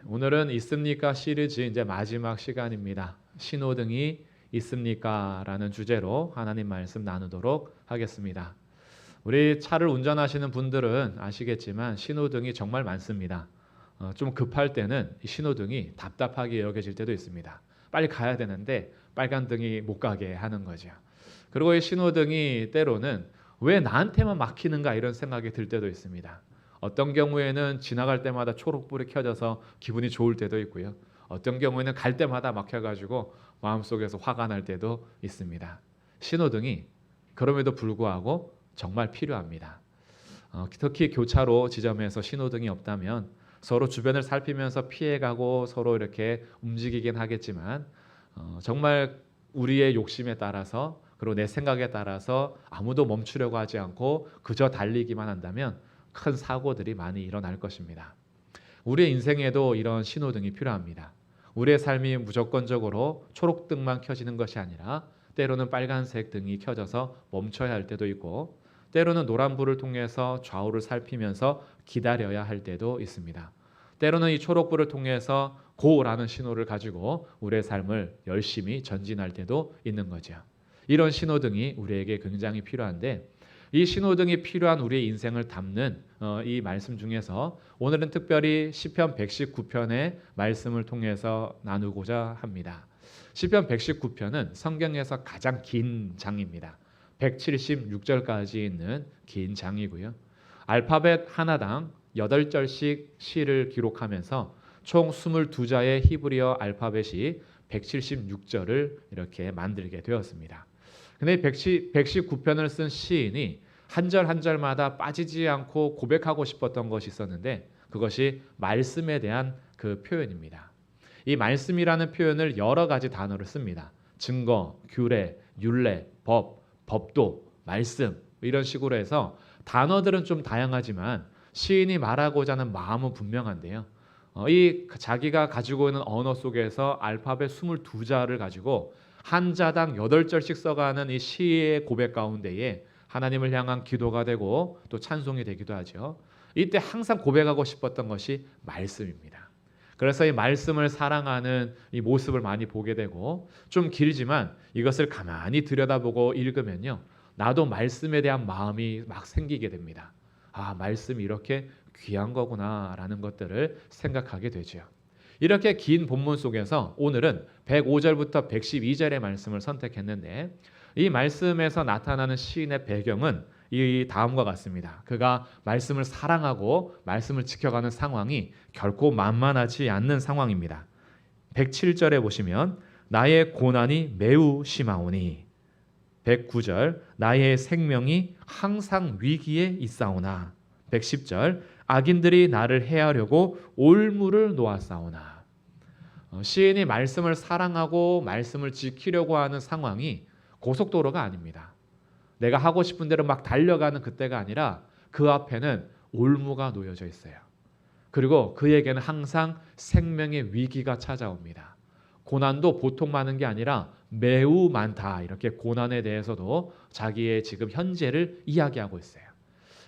오늘은 있습니까 시리즈 이제 마지막 시간입니다. 신호등이 있습니까? 라는 주제로 하나님 말씀 나누도록 하겠습니다. 우리 차를 운전하시는 분들은 아시겠지만 신호등이 정말 많습니다. 좀 급할 때는 이 신호등이 답답하게 여겨질 때도 있습니다. 빨리 가야 되는데 빨간 등이 못 가게 하는 거죠. 그리고 이 신호등이 때로는 왜 나한테만 막히는가 이런 생각이 들 때도 있습니다. 어떤 경우에는 지나갈 때마다 초록불이 켜져서 기분이 좋을 때도 있고요. 어떤 경우에는 갈 때마다 막혀가지고 마음속에서 화가 날 때도 있습니다. 신호등이 그럼에도 불구하고 정말 필요합니다. 특히 교차로 지점에서 신호등이 없다면 서로 주변을 살피면서 피해가고 서로 이렇게 움직이긴 하겠지만 정말 우리의 욕심에 따라서 그리고 내 생각에 따라서 아무도 멈추려고 하지 않고 그저 달리기만 한다면 큰 사고들이 많이 일어날 것입니다. 우리의 인생에도 이런 신호등이 필요합니다. 우리의 삶이 무조건적으로 초록등만 켜지는 것이 아니라 때로는 빨간색 등이 켜져서 멈춰야 할 때도 있고 때로는 노란불을 통해서 좌우를 살피면서 기다려야 할 때도 있습니다. 때로는 이 초록불을 통해서 고라는 신호를 가지고 우리의 삶을 열심히 전진할 때도 있는 거죠. 이런 신호등이 우리에게 굉장히 필요한데 이 신호등이 필요한 우리의 인생을 담는 이 말씀 중에서 오늘은 특별히 시편 119편의 말씀을 통해서 나누고자 합니다. 시편 119편은 성경에서 가장 긴 장입니다. 176절까지 있는 긴 장이고요. 알파벳 하나당 8절씩 시를 기록하면서 총 22자의 히브리어 알파벳이 176절을 이렇게 만들게 되었습니다. 근데 119편을 쓴 시인이 한 절 한 절마다 빠지지 않고 고백하고 싶었던 것이 있었는데 그것이 말씀에 대한 그 표현입니다. 이 말씀이라는 표현을 여러 가지 단어로 씁니다. 증거, 규례, 율례, 법, 법도, 말씀 이런 식으로 해서 단어들은 좀 다양하지만 시인이 말하고자 하는 마음은 분명한데요. 이 자기가 가지고 있는 언어 속에서 알파벳 22자를 가지고 한 자당 8절씩 써가는 이 시의 고백 가운데에 하나님을 향한 기도가 되고 또 찬송이 되기도 하죠. 이때 항상 고백하고 싶었던 것이 말씀입니다. 그래서 이 말씀을 사랑하는 이 모습을 많이 보게 되고 좀 길지만 이것을 가만히 들여다보고 읽으면요. 나도 말씀에 대한 마음이 막 생기게 됩니다. 아, 말씀이 이렇게 귀한 거구나라는 것들을 생각하게 되죠. 이렇게 긴 본문 속에서 오늘은 105절부터 112절의 말씀을 선택했는데 이 말씀에서 나타나는 시인의 배경은 이 다음과 같습니다. 그가 말씀을 사랑하고 말씀을 지켜가는 상황이 결코 만만하지 않는 상황입니다. 107절에 보시면 나의 고난이 매우 심하오니 109절 나의 생명이 항상 위기에 있사오나 110절 악인들이 나를 해하려고 올무를 놓았사오나 시인이 말씀을 사랑하고 말씀을 지키려고 하는 상황이 고속도로가 아닙니다. 내가 하고 싶은 대로 막 달려가는 그때가 아니라 그 앞에는 올무가 놓여져 있어요. 그리고 그에게는 항상 생명의 위기가 찾아옵니다. 고난도 보통 많은 게 아니라 매우 많다. 이렇게 고난에 대해서도 자기의 지금 현재를 이야기하고 있어요.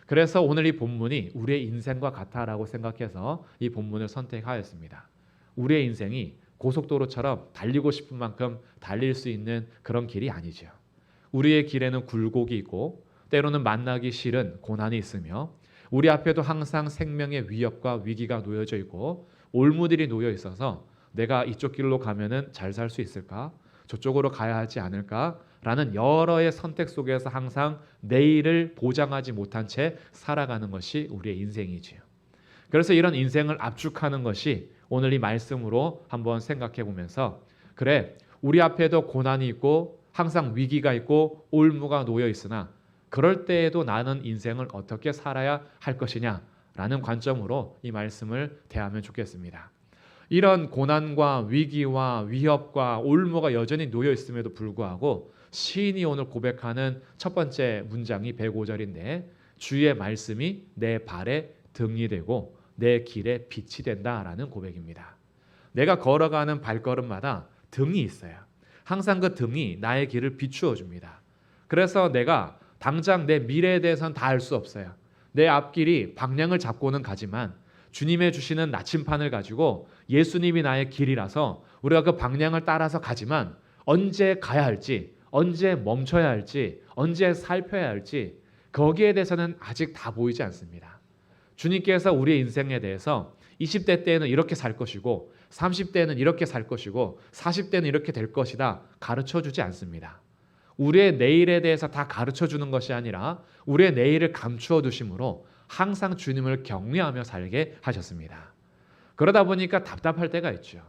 그래서 오늘 이 본문이 우리의 인생과 같다라고 생각해서 이 본문을 선택하였습니다. 우리의 인생이 고속도로처럼 달리고 싶은 만큼 달릴 수 있는 그런 길이 아니죠. 우리의 길에는 굴곡이 있고 때로는 만나기 싫은 고난이 있으며 우리 앞에도 항상 생명의 위협과 위기가 놓여져 있고 올무들이 놓여 있어서 내가 이쪽 길로 가면은 잘 살 수 있을까? 저쪽으로 가야 하지 않을까? 라는 여러의 선택 속에서 항상 내일을 보장하지 못한 채 살아가는 것이 우리의 인생이지요. 그래서 이런 인생을 압축하는 것이 오늘 이 말씀으로 한번 생각해 보면서 그래 우리 앞에도 고난이 있고 항상 위기가 있고 올무가 놓여 있으나 그럴 때에도 나는 인생을 어떻게 살아야 할 것이냐라는 관점으로 이 말씀을 대하면 좋겠습니다. 이런 고난과 위기와 위협과 올무가 여전히 놓여 있음에도 불구하고 시인이 오늘 고백하는 첫 번째 문장이 105절인데 주의 말씀이 내 발에 등이 되고 내 길에 빛이 된다라는 고백입니다. 내가 걸어가는 발걸음마다 등이 있어요. 항상 그 등이 나의 길을 비추어 줍니다. 그래서 내가 당장 내 미래에 대해서는 다 알 수 없어요. 내 앞길이 방향을 잡고는 가지만 주님의 주시는 나침판을 가지고 예수님이 나의 길이라서 우리가 그 방향을 따라서 가지만 언제 가야 할지, 언제 멈춰야 할지, 언제 살펴야 할지 거기에 대해서는 아직 다 보이지 않습니다. 주님께서 우리의 인생에 대해서 20대 때에는 이렇게 살 것이고 30대는 이렇게 살 것이고 40대는 이렇게 될 것이다 가르쳐 주지 않습니다. 우리의 내일에 대해서 다 가르쳐 주는 것이 아니라 우리의 내일을 감추어 두심으로 항상 주님을 경외하며 살게 하셨습니다. 그러다 보니까 답답할 때가 있죠.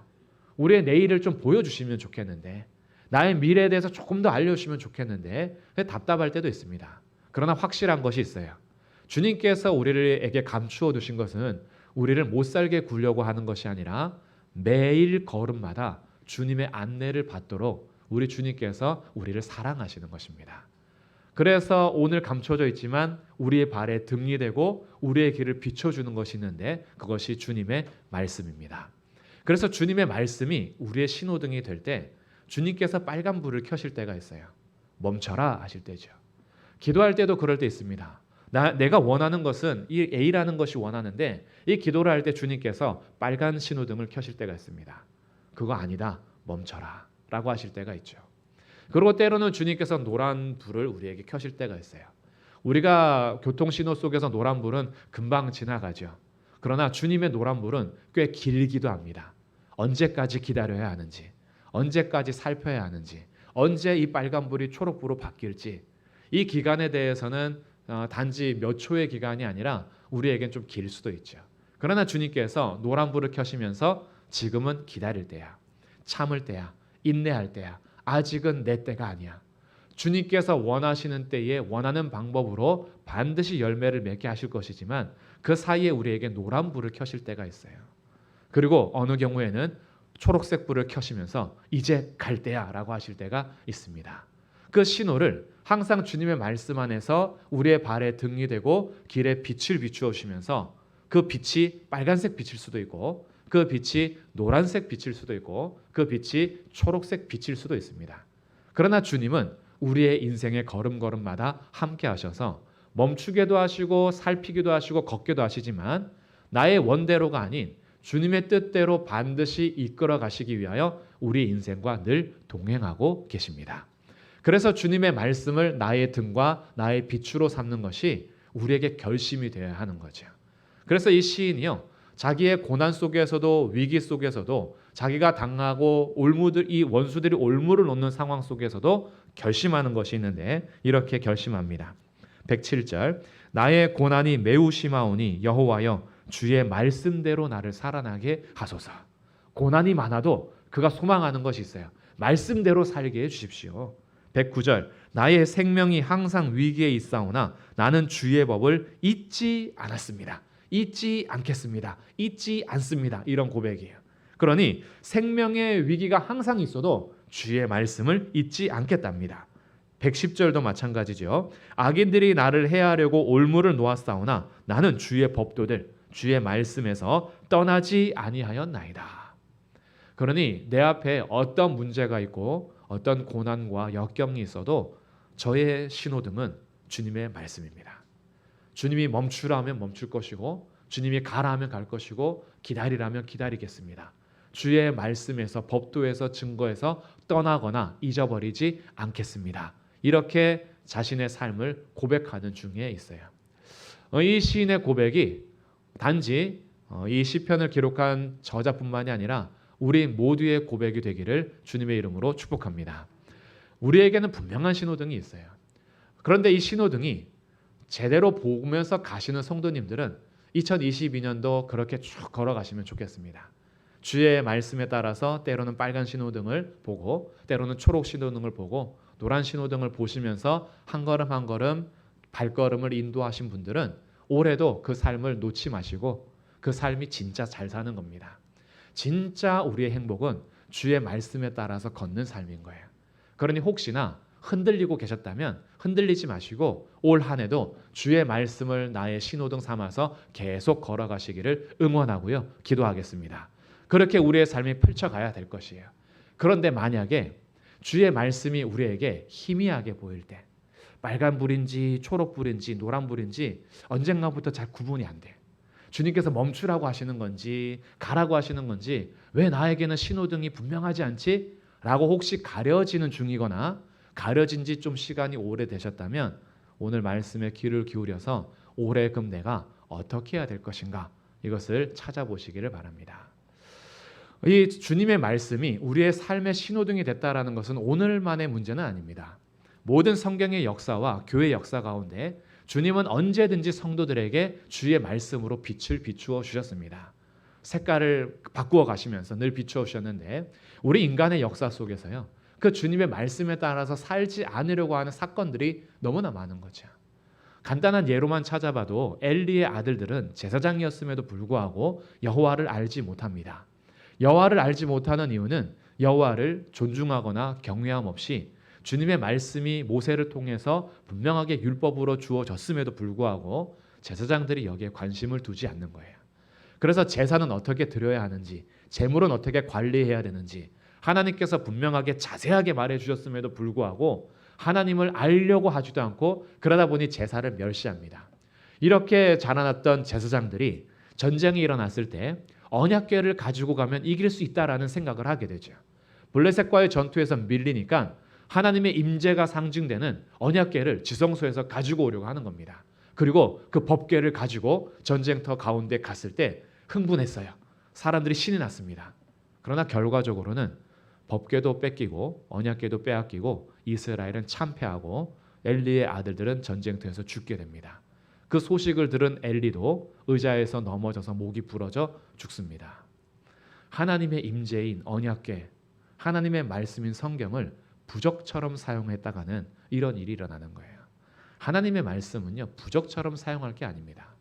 우리의 내일을 좀 보여주시면 좋겠는데, 나의 미래에 대해서 조금 더 알려주시면 좋겠는데 답답할 때도 있습니다. 그러나 확실한 것이 있어요. 주님께서 우리에게 감추어 두신 것은 우리를 못 살게 굴려고 하는 것이 아니라 매일 걸음마다 주님의 안내를 받도록 우리 주님께서 우리를 사랑하시는 것입니다. 그래서 오늘 감춰져 있지만 우리의 발에 등이 되고 우리의 길을 비춰주는 것이 있는데 그것이 주님의 말씀입니다. 그래서 주님의 말씀이 우리의 신호등이 될 때 주님께서 빨간 불을 켜실 때가 있어요. 멈춰라 하실 때죠. 기도할 때도 그럴 때 있습니다. 내가 원하는 것은 이 A라는 것이 원하는데 이 기도를 할 때 주님께서 빨간 신호등을 켜실 때가 있습니다. 그거 아니다. 멈춰라 라고 하실 때가 있죠. 그리고 때로는 주님께서 노란 불을 우리에게 켜실 때가 있어요. 우리가 교통신호 속에서 노란 불은 금방 지나가죠. 그러나 주님의 노란 불은 꽤 길기도 합니다. 언제까지 기다려야 하는지, 언제까지 살펴야 하는지, 언제 이 빨간 불이 초록불로 바뀔지 이 기간에 대해서는 단지 몇 초의 기간이 아니라 우리에겐 좀 길 수도 있죠. 그러나 주님께서 노란 불을 켜시면서 지금은 기다릴 때야, 참을 때야, 인내할 때야, 아직은 내 때가 아니야. 주님께서 원하시는 때에 원하는 방법으로 반드시 열매를 맺게 하실 것이지만 그 사이에 우리에게 노란 불을 켜실 때가 있어요. 그리고 어느 경우에는 초록색 불을 켜시면서 이제 갈 때야 라고 하실 때가 있습니다. 그 신호를 항상 주님의 말씀 안에서 우리의 발에 등이 되고 길에 빛을 비추어 주시면서 그 빛이 빨간색 빛일 수도 있고 그 빛이 노란색 빛일 수도 있고 그 빛이 초록색 빛일 수도 있습니다. 그러나 주님은 우리의 인생의 걸음걸음마다 함께 하셔서 멈추게도 하시고 살피기도 하시고 걷기도 하시지만 나의 원대로가 아닌 주님의 뜻대로 반드시 이끌어 가시기 위하여 우리 인생과 늘 동행하고 계십니다. 그래서 주님의 말씀을 나의 등과 나의 빛으로 삼는 것이 우리에게 결심이 되어야 하는 거죠. 그래서 이 시인이요, 자기의 고난 속에서도 위기 속에서도 자기가 당하고 이 원수들이 올무를 놓는 상황 속에서도 결심하는 것이 있는데 이렇게 결심합니다. 107절 나의 고난이 매우 심하오니 여호와여 주의 말씀대로 나를 살아나게 하소서. 고난이 많아도 그가 소망하는 것이 있어요. 말씀대로 살게 해주십시오. 109절 나의 생명이 항상 위기에 있사오나 나는 주의 법을 잊지 않았습니다. 잊지 않겠습니다. 잊지 않습니다. 이런 고백이에요. 그러니 생명의 위기가 항상 있어도 주의 말씀을 잊지 않겠답니다. 110절도 마찬가지죠. 악인들이 나를 해하려고 올무를 놓았사오나 나는 주의 법도들 주의 말씀에서 떠나지 아니하였나이다. 그러니 내 앞에 어떤 문제가 있고 어떤 고난과 역경이 있어도 저의 신호등은 주님의 말씀입니다. 주님이 멈추라면 멈출 것이고 주님이 가라 하면 갈 것이고 기다리라면 기다리겠습니다. 주의 말씀에서 법도에서 증거에서 떠나거나 잊어버리지 않겠습니다. 이렇게 자신의 삶을 고백하는 중에 있어요. 이 시인의 고백이 단지 이 시편을 기록한 저자뿐만이 아니라 우리 모두의 고백이 되기를 주님의 이름으로 축복합니다. 우리에게는 분명한 신호등이 있어요. 그런데 이 신호등이 제대로 보면서 가시는 성도님들은 2022년도 그렇게 쭉 걸어가시면 좋겠습니다. 주의 말씀에 따라서 때로는 빨간 신호등을 보고 때로는 초록 신호등을 보고 노란 신호등을 보시면서 한 걸음 한 걸음 발걸음을 인도하신 분들은 올해도 그 삶을 놓지 마시고 그 삶이 진짜 잘 사는 겁니다. 진짜 우리의 행복은 주의 말씀에 따라서 걷는 삶인 거예요. 그러니 혹시나 흔들리고 계셨다면 흔들리지 마시고 올 한 해도 주의 말씀을 나의 신호등 삼아서 계속 걸어가시기를 응원하고요. 기도하겠습니다. 그렇게 우리의 삶이 펼쳐가야 될 것이에요. 그런데 만약에 주의 말씀이 우리에게 희미하게 보일 때 빨간불인지 초록불인지 노란불인지 언젠가부터 잘 구분이 안 돼. 주님께서 멈추라고 하시는 건지 가라고 하시는 건지 왜 나에게는 신호등이 분명하지 않지? 라고 혹시 가려지는 중이거나 가려진 지 좀 시간이 오래되셨다면 오늘 말씀에 귀를 기울여서 올해 금 내가 어떻게 해야 될 것인가 이것을 찾아보시기를 바랍니다. 이 주님의 말씀이 우리의 삶의 신호등이 됐다라는 것은 오늘만의 문제는 아닙니다. 모든 성경의 역사와 교회 역사 가운데 주님은 언제든지 성도들에게 주의 말씀으로 빛을 비추어 주셨습니다. 색깔을 바꾸어 가시면서 늘 비추어 주셨는데 우리 인간의 역사 속에서요. 그 주님의 말씀에 따라서 살지 않으려고 하는 사건들이 너무나 많은 거죠. 간단한 예로만 찾아봐도 엘리의 아들들은 제사장이었음에도 불구하고 여호와를 알지 못합니다. 여호와를 알지 못하는 이유는 여호와를 존중하거나 경외함 없이 주님의 말씀이 모세를 통해서 분명하게 율법으로 주어졌음에도 불구하고 제사장들이 여기에 관심을 두지 않는 거예요. 그래서 제사는 어떻게 드려야 하는지, 제물은 어떻게 관리해야 되는지 하나님께서 분명하게 자세하게 말해 주셨음에도 불구하고 하나님을 알려고 하지도 않고 그러다 보니 제사를 멸시합니다. 이렇게 자라났던 제사장들이 전쟁이 일어났을 때 언약궤를 가지고 가면 이길 수 있다라는 생각을 하게 되죠. 블레셋과의 전투에서 밀리니까 하나님의 임재가 상징되는 언약궤를 지성소에서 가지고 오려고 하는 겁니다. 그리고 그 법궤를 가지고 전쟁터 가운데 갔을 때 흥분했어요. 사람들이 신이 났습니다. 그러나 결과적으로는 법궤도 뺏기고 언약궤도 빼앗기고 이스라엘은 참패하고 엘리의 아들들은 전쟁터에서 죽게 됩니다. 그 소식을 들은 엘리도 의자에서 넘어져서 목이 부러져 죽습니다. 하나님의 임재인 언약궤, 하나님의 말씀인 성경을 부적처럼 사용했다가는 이런 일이 일어나는 거예요. 하나님의 말씀은요, 부적처럼 사용할 게 아닙니다.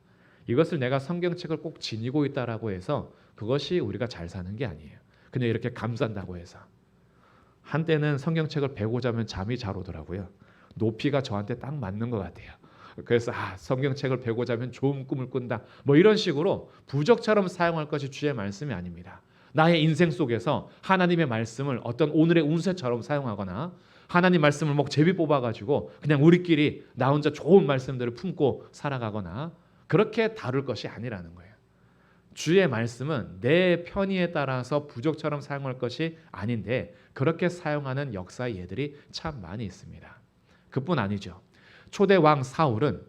이것을 내가 성경책을 꼭 지니고 있다라고 해서 그것이 우리가 잘 사는 게 아니에요. 그냥 이렇게 감싼다고 해서. 한때는 성경책을 베고 자면 잠이 잘 오더라고요. 높이가 저한테 딱 맞는 것 같아요. 그래서 성경책을 베고 자면 좋은 꿈을 꾼다. 뭐 이런 식으로 부적처럼 사용할 것이 주의 말씀이 아닙니다. 나의 인생 속에서 하나님의 말씀을 어떤 오늘의 운세처럼 사용하거나 하나님 말씀을 막 제비 뽑아가지고 그냥 우리끼리 나 혼자 좋은 말씀들을 품고 살아가거나 그렇게 다룰 것이 아니라는 거예요. 주의 말씀은 내 편의에 따라서 부적처럼 사용할 것이 아닌데 그렇게 사용하는 역사의 예들이 참 많이 있습니다. 그뿐 아니죠. 초대 왕 사울은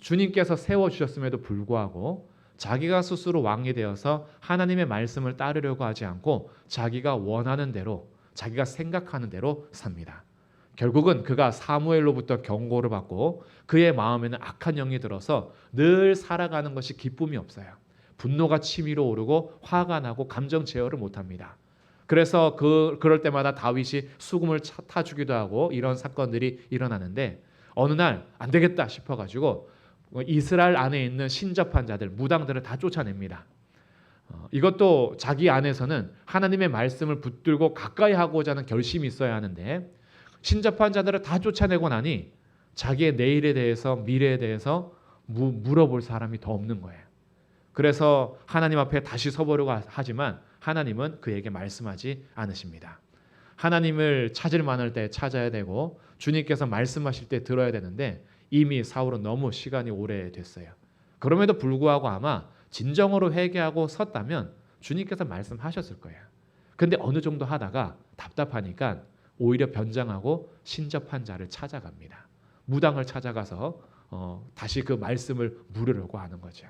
주님께서 세워주셨음에도 불구하고 자기가 스스로 왕이 되어서 하나님의 말씀을 따르려고 하지 않고 자기가 원하는 대로 자기가 생각하는 대로 삽니다. 결국은 그가 사무엘로부터 경고를 받고 그의 마음에는 악한 영이 들어서 늘 살아가는 것이 기쁨이 없어요. 분노가 치밀어 오르고 화가 나고 감정 제어를 못합니다. 그래서 그럴 때마다 다윗이 수금을 타주기도 하고 이런 사건들이 일어나는데 어느 날 안 되겠다 싶어가지고 이스라엘 안에 있는 신접한 자들, 무당들을 다 쫓아냅니다. 이것도 자기 안에서는 하나님의 말씀을 붙들고 가까이 하고자 하는 결심이 있어야 하는데 신접한 자들을 다 쫓아내고 나니 자기의 내일에 대해서 미래에 대해서 물어볼 사람이 더 없는 거예요. 그래서 하나님 앞에 다시 서보려고 하지만 하나님은 그에게 말씀하지 않으십니다. 하나님을 찾을 만할 때 찾아야 되고 주님께서 말씀하실 때 들어야 되는데 이미 사울은 너무 시간이 오래됐어요. 그럼에도 불구하고 아마 진정으로 회개하고 섰다면 주님께서 말씀하셨을 거예요. 근데 어느 정도 하다가 답답하니까 오히려 변장하고 신접한 자를 찾아갑니다. 무당을 찾아가서 다시 그 말씀을 물으려고 하는 거죠.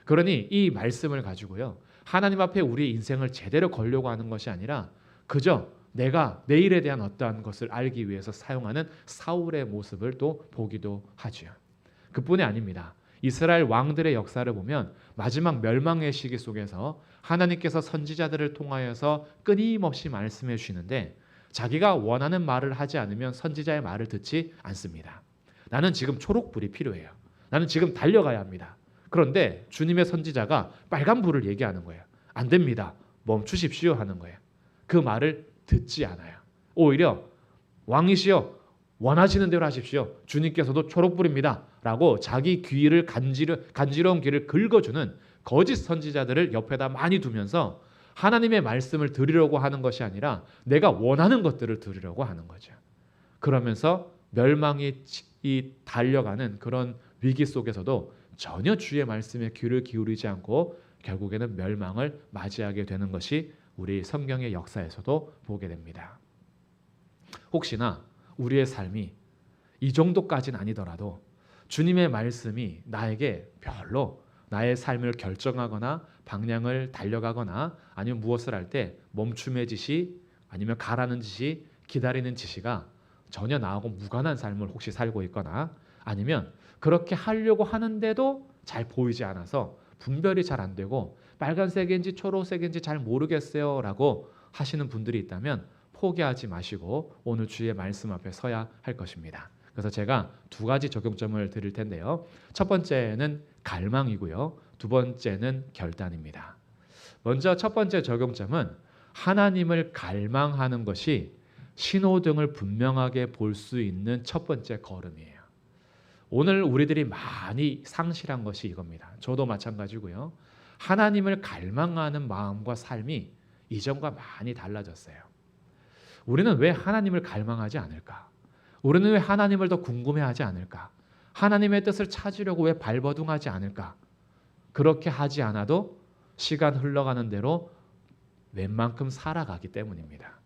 그러니 이 말씀을 가지고요. 하나님 앞에 우리의 인생을 제대로 걸려고 하는 것이 아니라 그저 내가 내일에 대한 어떠한 것을 알기 위해서 사용하는 사울의 모습을 또 보기도 하죠. 그뿐이 아닙니다. 이스라엘 왕들의 역사를 보면 마지막 멸망의 시기 속에서 하나님께서 선지자들을 통하여서 끊임없이 말씀해 주시는데 자기가 원하는 말을 하지 않으면 선지자의 말을 듣지 않습니다. 나는 지금 초록불이 필요해요. 나는 지금 달려가야 합니다. 그런데 주님의 선지자가 빨간불을 얘기하는 거예요. 안 됩니다. 멈추십시오 하는 거예요. 그 말을 듣지 않아요. 오히려 왕이시여 원하시는 대로 하십시오. 주님께서도 초록불입니다. 라고 자기 귀를 간지러운 귀를 긁어주는 거짓 선지자들을 옆에다 많이 두면서 하나님의 말씀을 들으려고 하는 것이 아니라 내가 원하는 것들을 들으려고 하는 거죠. 그러면서 멸망이 달려가는 그런 위기 속에서도 전혀 주의 말씀에 귀를 기울이지 않고 결국에는 멸망을 맞이하게 되는 것이 우리 성경의 역사에서도 보게 됩니다. 혹시나 우리의 삶이 이 정도까지는 아니더라도 주님의 말씀이 나에게 별로 나의 삶을 결정하거나 방향을 달려가거나 아니면 무엇을 할 때 멈춤의 지시 아니면 가라는 지시, 기다리는 지시가 전혀 나하고 무관한 삶을 혹시 살고 있거나 아니면 그렇게 하려고 하는데도 잘 보이지 않아서 분별이 잘 안 되고 빨간색인지 초록색인지 잘 모르겠어요 라고 하시는 분들이 있다면 포기하지 마시고 오늘 주의 말씀 앞에 서야 할 것입니다. 그래서 제가 두 가지 적용점을 드릴 텐데요. 첫 번째는 갈망이고요. 두 번째는 결단입니다. 먼저 첫 번째 적용점은 하나님을 갈망하는 것이 신호등을 분명하게 볼 수 있는 첫 번째 걸음이에요. 오늘 우리들이 많이 상실한 것이 이겁니다. 저도 마찬가지고요. 하나님을 갈망하는 마음과 삶이 이전과 많이 달라졌어요. 우리는 왜 하나님을 갈망하지 않을까? 우리는 왜 하나님을 더 궁금해하지 않을까? 하나님의 뜻을 찾으려고 왜 발버둥하지 않을까? 그렇게 하지 않아도 시간 흘러가는 대로 웬만큼 살아가기 때문입니다.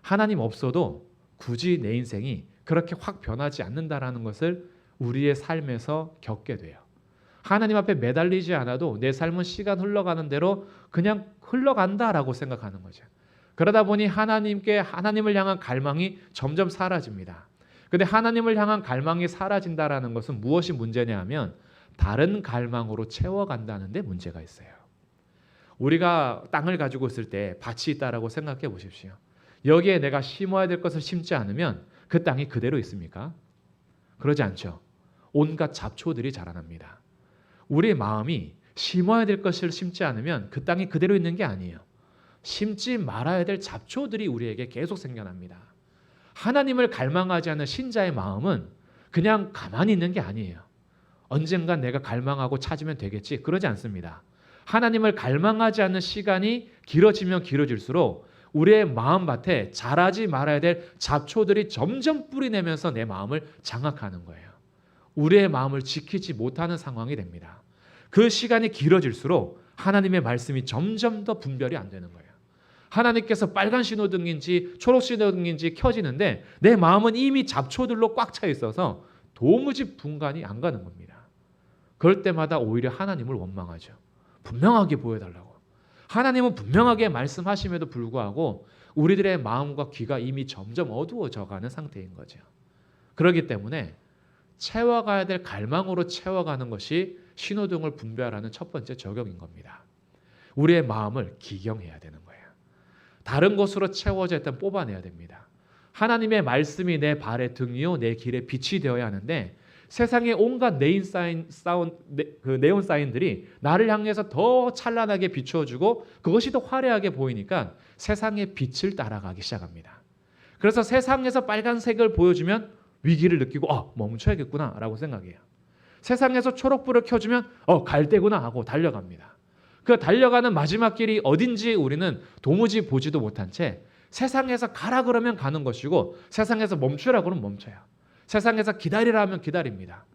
하나님 없어도 굳이 내 인생이 그렇게 확 변하지 않는다라는 것을 우리의 삶에서 겪게 돼요. 하나님 앞에 매달리지 않아도 내 삶은 시간 흘러가는 대로 그냥 흘러간다라고 생각하는 거죠. 그러다 보니 하나님을 향한 갈망이 점점 사라집니다. 근데 하나님을 향한 갈망이 사라진다라는 것은 무엇이 문제냐 하면 다른 갈망으로 채워간다는 데 문제가 있어요. 우리가 땅을 가지고 있을 때 밭이 있다라고 생각해 보십시오. 여기에 내가 심어야 될 것을 심지 않으면 그 땅이 그대로 있습니까? 그러지 않죠. 온갖 잡초들이 자라납니다. 우리의 마음이 심어야 될 것을 심지 않으면 그 땅이 그대로 있는 게 아니에요. 심지 말아야 될 잡초들이 우리에게 계속 생겨납니다. 하나님을 갈망하지 않는 신자의 마음은 그냥 가만히 있는 게 아니에요. 언젠간 내가 갈망하고 찾으면 되겠지. 그러지 않습니다. 하나님을 갈망하지 않는 시간이 길어지면 길어질수록 우리의 마음밭에 자라지 말아야 될 잡초들이 점점 뿌리내면서 내 마음을 장악하는 거예요. 우리의 마음을 지키지 못하는 상황이 됩니다. 그 시간이 길어질수록 하나님의 말씀이 점점 더 분별이 안 되는 거예요. 하나님께서 빨간 신호등인지 초록 신호등인지 켜지는데 내 마음은 이미 잡초들로 꽉 차 있어서 도무지 분간이 안 가는 겁니다. 그럴 때마다 오히려 하나님을 원망하죠. 분명하게 보여달라고. 하나님은 분명하게 말씀하심에도 불구하고 우리들의 마음과 귀가 이미 점점 어두워져가는 상태인 거죠. 그렇기 때문에 채워가야 될 갈망으로 채워가는 것이 신호등을 분별하는 첫 번째 적용인 겁니다. 우리의 마음을 기경해야 되는 거예요. 다른 것으로 채워져 있다면 뽑아내야 됩니다. 하나님의 말씀이 내 발의 등이요 내 길의 빛이 되어야 하는데 세상의 온갖 네온 사인들이 나를 향해서 더 찬란하게 비추어주고 그것이 더 화려하게 보이니까 세상의 빛을 따라가기 시작합니다. 그래서 세상에서 빨간색을 보여주면 위기를 느끼고 멈춰야겠구나 라고 생각해요. 세상에서 초록불을 켜주면 갈 때구나 하고 달려갑니다. 그 달려가는 마지막 길이 어딘지 우리는 도무지 보지도 못한 채 세상에서 가라 그러면 가는 것이고 세상에서 멈추라 그러면 멈춰요. 세상에서 기다리라 하면 기다립니다.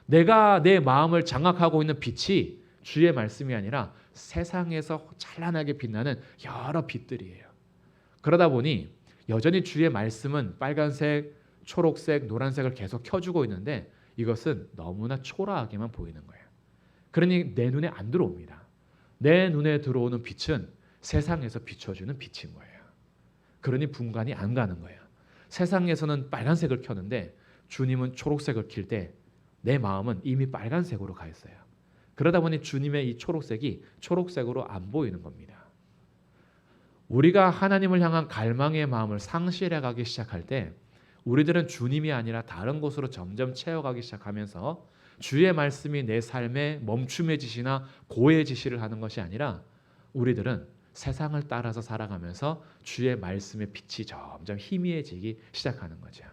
내가 내 마음을 장악하고 있는 빛이 주의 말씀이 아니라 세상에서 찬란하게 빛나는 여러 빛들이에요. 그러다 보니 여전히 주의 말씀은 빨간색, 초록색, 노란색을 계속 켜주고 있는데 이것은 너무나 초라하게만 보이는 거예요. 그러니 내 눈에 안 들어옵니다. 내 눈에 들어오는 빛은 세상에서 비춰주는 빛인 거예요. 그러니 분간이 안 가는 거예요. 세상에서는 빨간색을 켜는데 주님은 초록색을 킬 때 내 마음은 이미 빨간색으로 가 있어요. 그러다 보니 주님의 이 초록색이 초록색으로 안 보이는 겁니다. 우리가 하나님을 향한 갈망의 마음을 상실해 가기 시작할 때 우리들은 주님이 아니라 다른 곳으로 점점 채워가기 시작하면서 주의 말씀이 내 삶에 멈춤의 지시나 고의 지시를 하는 것이 아니라 우리들은 세상을 따라서 살아가면서 주의 말씀의 빛이 점점 희미해지기 시작하는 거죠.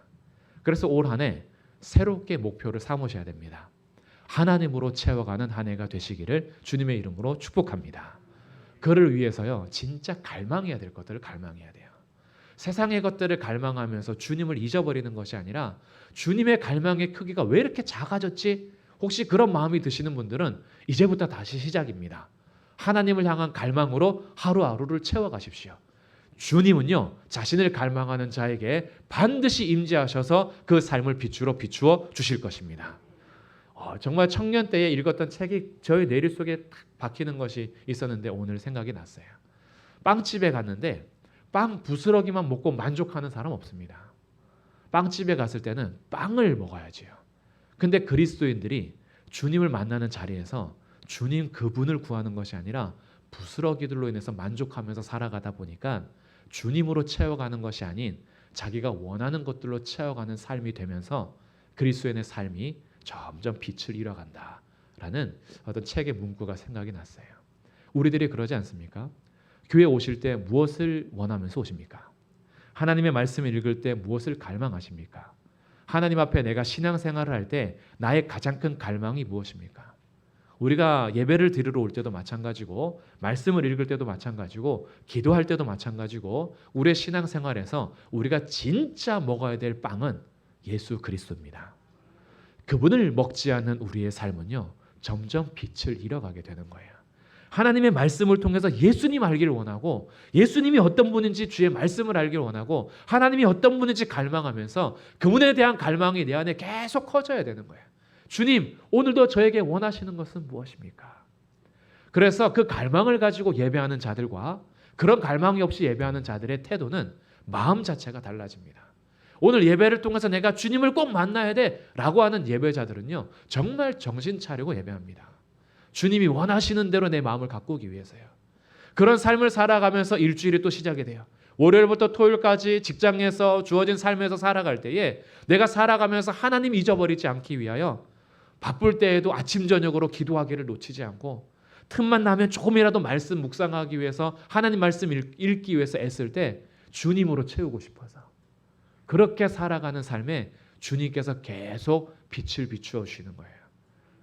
그래서 올 한 해 새롭게 목표를 삼으셔야 됩니다. 하나님으로 채워가는 한 해가 되시기를 주님의 이름으로 축복합니다. 그를 위해서요 진짜 갈망해야 될 것들을 갈망해야 돼요. 세상의 것들을 갈망하면서 주님을 잊어버리는 것이 아니라 주님의 갈망의 크기가 왜 이렇게 작아졌지? 혹시 그런 마음이 드시는 분들은 이제부터 다시 시작입니다. 하나님을 향한 갈망으로 하루하루를 채워가십시오. 주님은요, 자신을 갈망하는 자에게 반드시 임재하셔서 그 삶을 비추어 주실 것입니다. 정말 청년 때에 읽었던 책이 저의 뇌리 속에 탁 박히는 것이 있었는데 오늘 생각이 났어요. 빵집에 갔는데 빵 부스러기만 먹고 만족하는 사람 없습니다. 빵집에 갔을 때는 빵을 먹어야지요. 근데 그리스도인들이 주님을 만나는 자리에서 주님 그분을 구하는 것이 아니라 부스러기들로 인해서 만족하면서 살아가다 보니까 주님으로 채워가는 것이 아닌 자기가 원하는 것들로 채워가는 삶이 되면서 그리스도인의 삶이 점점 빛을 잃어간다라는 어떤 책의 문구가 생각이 났어요. 우리들이 그러지 않습니까? 교회 오실 때 무엇을 원하면서 오십니까? 하나님의 말씀을 읽을 때 무엇을 갈망하십니까? 하나님 앞에 내가 신앙생활을 할 때 나의 가장 큰 갈망이 무엇입니까? 우리가 예배를 드리러 올 때도 마찬가지고 말씀을 읽을 때도 마찬가지고 기도할 때도 마찬가지고 우리의 신앙생활에서 우리가 진짜 먹어야 될 빵은 예수 그리스도입니다. 그분을 먹지 않는 우리의 삶은요, 점점 빛을 잃어가게 되는 거예요. 하나님의 말씀을 통해서 예수님 알기를 원하고 예수님이 어떤 분인지 주의 말씀을 알기를 원하고 하나님이 어떤 분인지 갈망하면서 그분에 대한 갈망이 내 안에 계속 커져야 되는 거예요. 주님, 오늘도 저에게 원하시는 것은 무엇입니까? 그래서 그 갈망을 가지고 예배하는 자들과 그런 갈망이 없이 예배하는 자들의 태도는 마음 자체가 달라집니다. 오늘 예배를 통해서 내가 주님을 꼭 만나야 돼 라고 하는 예배자들은요, 정말 정신 차리고 예배합니다. 주님이 원하시는 대로 내 마음을 가꾸기 위해서요. 그런 삶을 살아가면서 일주일이 또 시작이 돼요. 월요일부터 토요일까지 직장에서 주어진 삶에서 살아갈 때에 내가 살아가면서 하나님 잊어버리지 않기 위하여 바쁠 때에도 아침 저녁으로 기도하기를 놓치지 않고 틈만 나면 조금이라도 말씀 묵상하기 위해서 하나님 말씀 읽기 위해서 애쓸 때 주님으로 채우고 싶어서 그렇게 살아가는 삶에 주님께서 계속 빛을 비추어 주시는 거예요.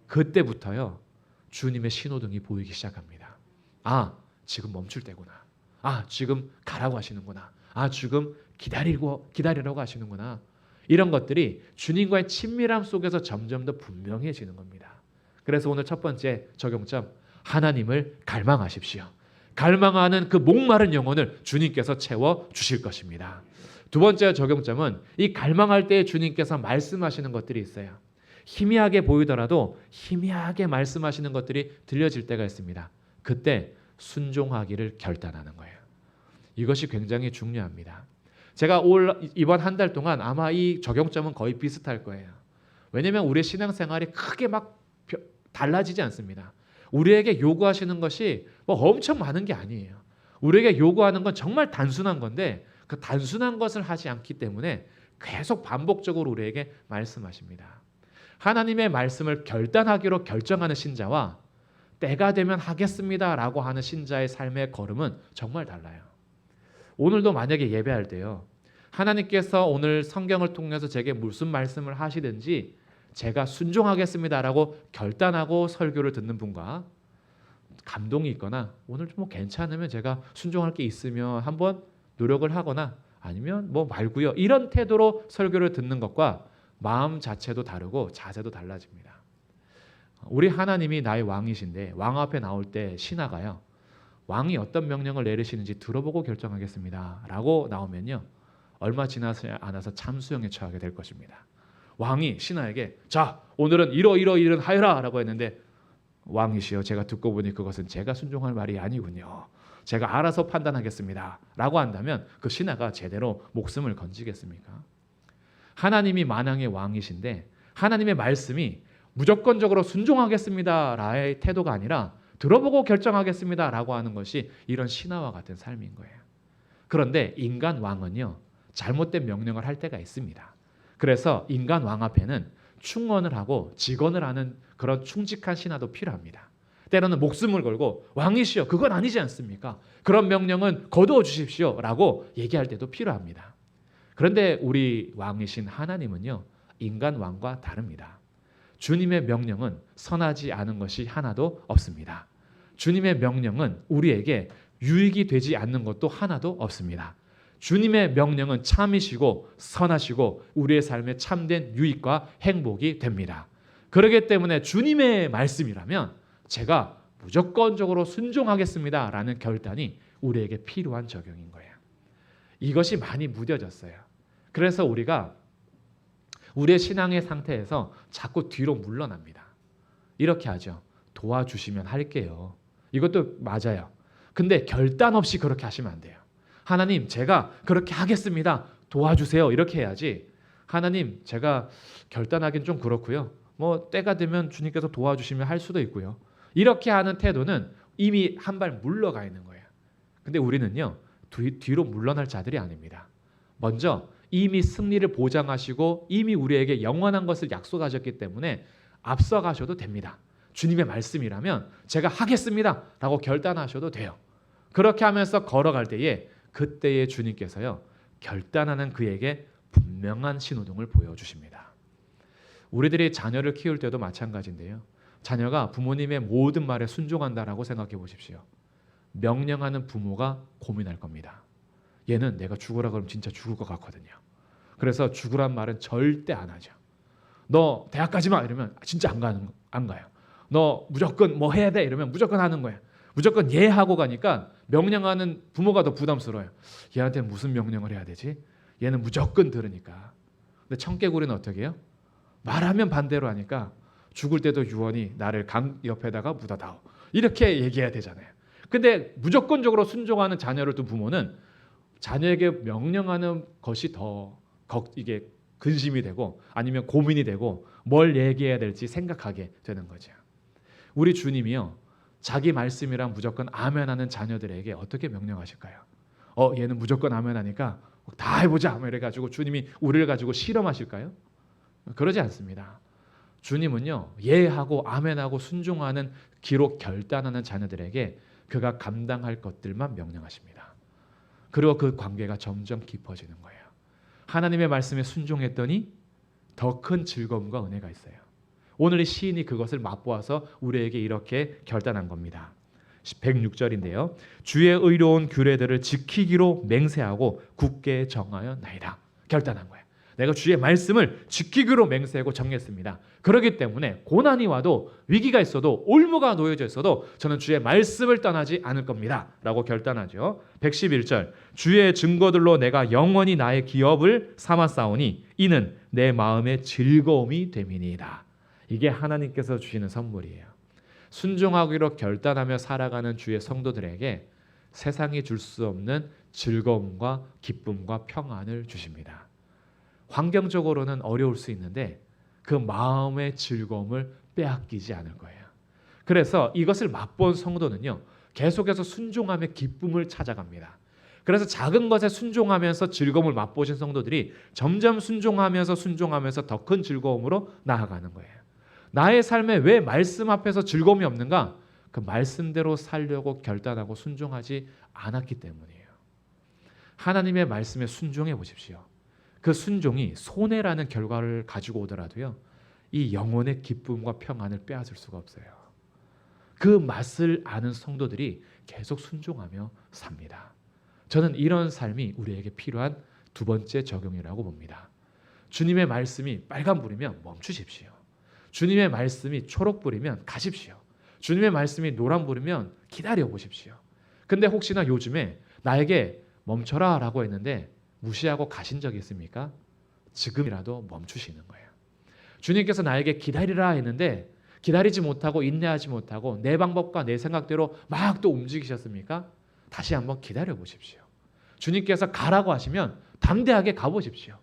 그때부터요, 주님의 신호등이 보이기 시작합니다. 아, 지금 멈출 때구나. 아, 지금 가라고 하시는구나. 아, 지금 기다리라고 하시는구나. 이런 것들이 주님과의 친밀함 속에서 점점 더 분명해지는 겁니다. 그래서 오늘 첫 번째 적용점, 하나님을 갈망하십시오. 갈망하는 그 목마른 영혼을 주님께서 채워 주실 것입니다. 두 번째 적용점은 이 갈망할 때 주님께서 말씀하시는 것들이 있어요. 희미하게 보이더라도 희미하게 말씀하시는 것들이 들려질 때가 있습니다. 그때 순종하기를 결단하는 거예요. 이것이 굉장히 중요합니다. 제가 이번 한 달 동안 아마 이 적용점은 거의 비슷할 거예요. 왜냐하면 우리의 신앙생활이 크게 막 달라지지 않습니다. 우리에게 요구하시는 것이 뭐 엄청 많은 게 아니에요. 우리에게 요구하는 건 정말 단순한 건데 그 단순한 것을 하지 않기 때문에 계속 반복적으로 우리에게 말씀하십니다. 하나님의 말씀을 결단하기로 결정하는 신자와 때가 되면 하겠습니다라고 하는 신자의 삶의 걸음은 정말 달라요. 오늘도 만약에 예배할 때요, 하나님께서 오늘 성경을 통해서 제게 무슨 말씀을 하시든지 제가 순종하겠습니다라고 결단하고 설교를 듣는 분과 감동이 있거나 오늘 좀 뭐 괜찮으면 제가 순종할 게 있으면 한번 노력을 하거나 아니면 뭐 말고요, 이런 태도로 설교를 듣는 것과 마음 자체도 다르고 자세도 달라집니다. 우리 하나님이 나의 왕이신데 왕 앞에 나올 때 신하가요, 왕이 어떤 명령을 내리시는지 들어보고 결정하겠습니다 라고 나오면요, 얼마 지나지 않아서 참수형에 처하게 될 것입니다. 왕이 신하에게 자, 오늘은 이런 하여라 라고 했는데 왕이시여, 제가 듣고 보니 그것은 제가 순종할 말이 아니군요. 제가 알아서 판단하겠습니다 라고 한다면 그 신하가 제대로 목숨을 건지겠습니까? 하나님이 만왕의 왕이신데 하나님의 말씀이 무조건적으로 순종하겠습니다 라의 태도가 아니라 들어보고 결정하겠습니다 라고 하는 것이 이런 신하와 같은 삶인 거예요. 그런데 인간 왕은요, 잘못된 명령을 할 때가 있습니다. 그래서 인간 왕 앞에는 충언을 하고 직언을 하는 그런 충직한 신하도 필요합니다. 때로는 목숨을 걸고 왕이시여 그건 아니지 않습니까? 그런 명령은 거두어 주십시오 라고 얘기할 때도 필요합니다. 그런데 우리 왕이신 하나님은요, 인간 왕과 다릅니다. 주님의 명령은 선하지 않은 것이 하나도 없습니다. 주님의 명령은 우리에게 유익이 되지 않는 것도 하나도 없습니다. 주님의 명령은 참이시고 선하시고 우리의 삶에 참된 유익과 행복이 됩니다. 그러기 때문에 주님의 말씀이라면 제가 무조건적으로 순종하겠습니다라는 결단이 우리에게 필요한 적용인 거예요. 이것이 많이 무뎌졌어요. 그래서 우리가 우리의 신앙의 상태에서 자꾸 뒤로 물러납니다. 이렇게 하죠. 도와주시면 할게요. 이것도 맞아요. 근데 결단 없이 그렇게 하시면 안 돼요. 하나님, 제가 그렇게 하겠습니다. 도와주세요. 이렇게 해야지. 하나님, 제가 결단하기는 좀 그렇고요. 뭐 때가 되면 주님께서 도와주시면 할 수도 있고요. 이렇게 하는 태도는 이미 한 발 물러가 있는 거예요. 근데 우리는요, 뒤로 물러날 자들이 아닙니다. 먼저 이미 승리를 보장하시고 이미 우리에게 영원한 것을 약속하셨기 때문에 앞서가셔도 됩니다. 주님의 말씀이라면 제가 하겠습니다 라고 결단하셔도 돼요. 그렇게 하면서 걸어갈 때에 그때의 주님께서요, 결단하는 그에게 분명한 신호등을 보여주십니다. 우리들이 자녀를 키울 때도 마찬가지인데요. 자녀가 부모님의 모든 말에 순종한다라고 생각해 보십시오. 명령하는 부모가 고민할 겁니다. 얘는 내가 죽으라 그러면 진짜 죽을 것 같거든요. 그래서 죽으란 말은 절대 안 하죠. 너 대학 가지 마 이러면 진짜 안 가요. 너 무조건 뭐 해야 돼 이러면 무조건 하는 거예요. 무조건 예 하고 가니까 명령하는 부모가 더 부담스러워요. 얘한테 무슨 명령을 해야 되지? 얘는 무조건 들으니까. 근데 청개구리는 어떻게 해요? 말하면 반대로 하니까 죽을 때도 유언이 나를 강 옆에다가 묻어다오. 이렇게 얘기해야 되잖아요. 근데 무조건적으로 순종하는 자녀를 둔 부모는 자녀에게 명령하는 것이 더 이게 근심이 되고 아니면 고민이 되고 뭘 얘기해야 될지 생각하게 되는 거죠. 우리 주님이요, 자기 말씀이랑 무조건 아멘하는 자녀들에게 어떻게 명령하실까요? 얘는 무조건 아멘하니까 다 해보자 이래가지고 주님이 우리를 가지고 실험하실까요? 그러지 않습니다. 주님은요, 예하고 아멘하고 순종하는 기록 결단하는 자녀들에게 그가 감당할 것들만 명령하십니다. 그리고 그 관계가 점점 깊어지는 거예요. 하나님의 말씀에 순종했더니 더 큰 즐거움과 은혜가 있어요. 오늘 이 시인이 그것을 맛보아서 우리에게 이렇게 결단한 겁니다. 106절인데요. 주의 의로운 규례들을 지키기로 맹세하고 굳게 정하였나이다. 결단한 거예요. 내가 주의 말씀을 지키기로 맹세하고 정했습니다. 그렇기 때문에 고난이 와도 위기가 있어도 올무가 놓여져 있어도 저는 주의 말씀을 떠나지 않을 겁니다 라고 결단하죠. 111절 주의 증거들로 내가 영원히 나의 기업을 삼았사오니 이는 내 마음의 즐거움이 됨이니이다. 이게 하나님께서 주시는 선물이에요. 순종하기로 결단하며 살아가는 주의 성도들에게 세상이 줄 수 없는 즐거움과 기쁨과 평안을 주십니다. 환경적으로는 어려울 수 있는데 그 마음의 즐거움을 빼앗기지 않을 거예요. 그래서 이것을 맛본 성도는요, 계속해서 순종하며 기쁨을 찾아갑니다. 그래서 작은 것에 순종하면서 즐거움을 맛보신 성도들이 점점 순종하면서 더 큰 즐거움으로 나아가는 거예요. 나의 삶에 왜 말씀 앞에서 즐거움이 없는가? 그 말씀대로 살려고 결단하고 순종하지 않았기 때문이에요. 하나님의 말씀에 순종해 보십시오. 그 순종이 손해라는 결과를 가지고 오더라도요, 이 영혼의 기쁨과 평안을 빼앗을 수가 없어요. 그 맛을 아는 성도들이 계속 순종하며 삽니다. 저는 이런 삶이 우리에게 필요한 두 번째 적용이라고 봅니다. 주님의 말씀이 빨간불이면 멈추십시오. 주님의 말씀이 초록불이면 가십시오. 주님의 말씀이 노란불이면 기다려보십시오. 근데 혹시나 요즘에 나에게 멈춰라 라고 했는데 무시하고 가신 적이 있습니까? 지금이라도 멈추시는 거예요. 주님께서 나에게 기다리라 했는데 기다리지 못하고 인내하지 못하고 내 방법과 내 생각대로 막 또 움직이셨습니까? 다시 한번 기다려 보십시오. 주님께서 가라고 하시면 담대하게 가보십시오.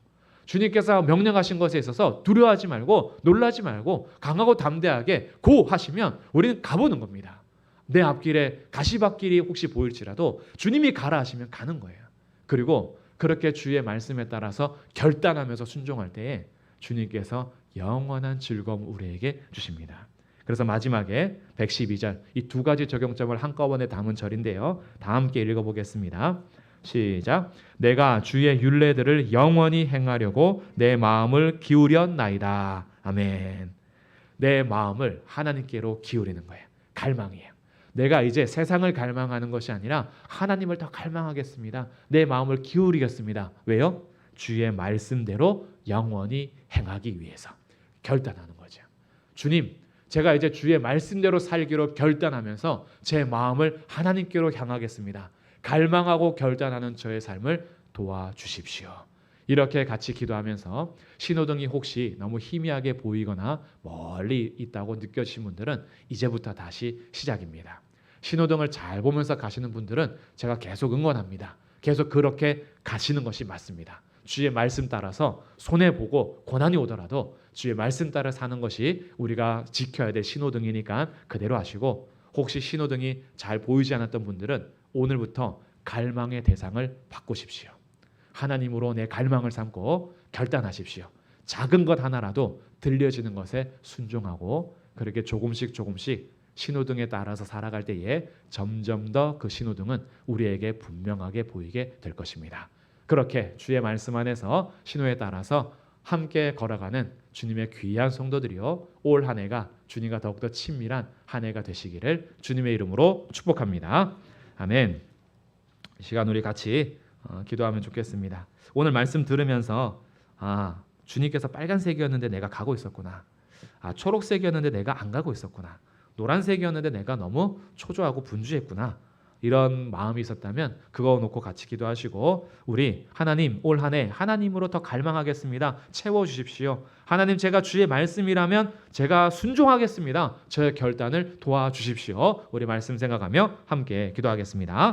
주님께서 명령하신 것에 있어서 두려워하지 말고 놀라지 말고 강하고 담대하게 고 하시면 우리는 가보는 겁니다. 내 앞길에 가시밭길이 혹시 보일지라도 주님이 가라 하시면 가는 거예요. 그리고 그렇게 주의 말씀에 따라서 결단하면서 순종할 때에 주님께서 영원한 즐거움 우리에게 주십니다. 그래서 마지막에 112절 이 두 가지 적용점을 한꺼번에 담은 절인데요. 다 함께 읽어보겠습니다. 시작. 내가 주의 율례들을 영원히 행하려고 내 마음을 기울였나이다. 아멘. 내 마음을 하나님께로 기울이는 거예요. 갈망이에요. 내가 이제 세상을 갈망하는 것이 아니라 하나님을 더 갈망하겠습니다. 내 마음을 기울이겠습니다. 왜요? 주의 말씀대로 영원히 행하기 위해서 결단하는 거죠. 주님, 제가 이제 주의 말씀대로 살기로 결단하면서 제 마음을 하나님께로 향하겠습니다. 갈망하고 결단하는 저의 삶을 도와주십시오. 이렇게 같이 기도하면서 신호등이 혹시 너무 희미하게 보이거나 멀리 있다고 느껴지신 분들은 이제부터 다시 시작입니다. 신호등을 잘 보면서 가시는 분들은 제가 계속 응원합니다. 계속 그렇게 가시는 것이 맞습니다. 주의 말씀 따라서 손해보고 고난이 오더라도 주의 말씀 따라 사는 것이 우리가 지켜야 될 신호등이니까 그대로 하시고, 혹시 신호등이 잘 보이지 않았던 분들은 오늘부터 갈망의 대상을 바꾸십시오. 하나님으로 내 갈망을 삼고 결단하십시오. 작은 것 하나라도 들려지는 것에 순종하고 그렇게 조금씩 신호등에 따라서 살아갈 때에 점점 더 그 신호등은 우리에게 분명하게 보이게 될 것입니다. 그렇게 주의 말씀 안에서 신호에 따라서 함께 걸어가는 주님의 귀한 성도들이요, 올 한 해가 주님과 더욱더 친밀한 한 해가 되시기를 주님의 이름으로 축복합니다. 아멘. 이 시간 우리 같이 기도하면 좋겠습니다. 오늘 말씀 들으면서 주님께서 빨간색이었는데 내가 가고 있었구나. 초록색이었는데 내가 안 가고 있었구나. 노란색이었는데 내가 너무 초조하고 분주했구나. 이런 마음이 있었다면 그거 놓고 같이 기도하시고, 우리 하나님 올 한 해 하나님으로 더 갈망하겠습니다. 채워주십시오. 하나님, 제가 주의 말씀이라면 제가 순종하겠습니다. 저의 결단을 도와주십시오. 우리 말씀 생각하며 함께 기도하겠습니다.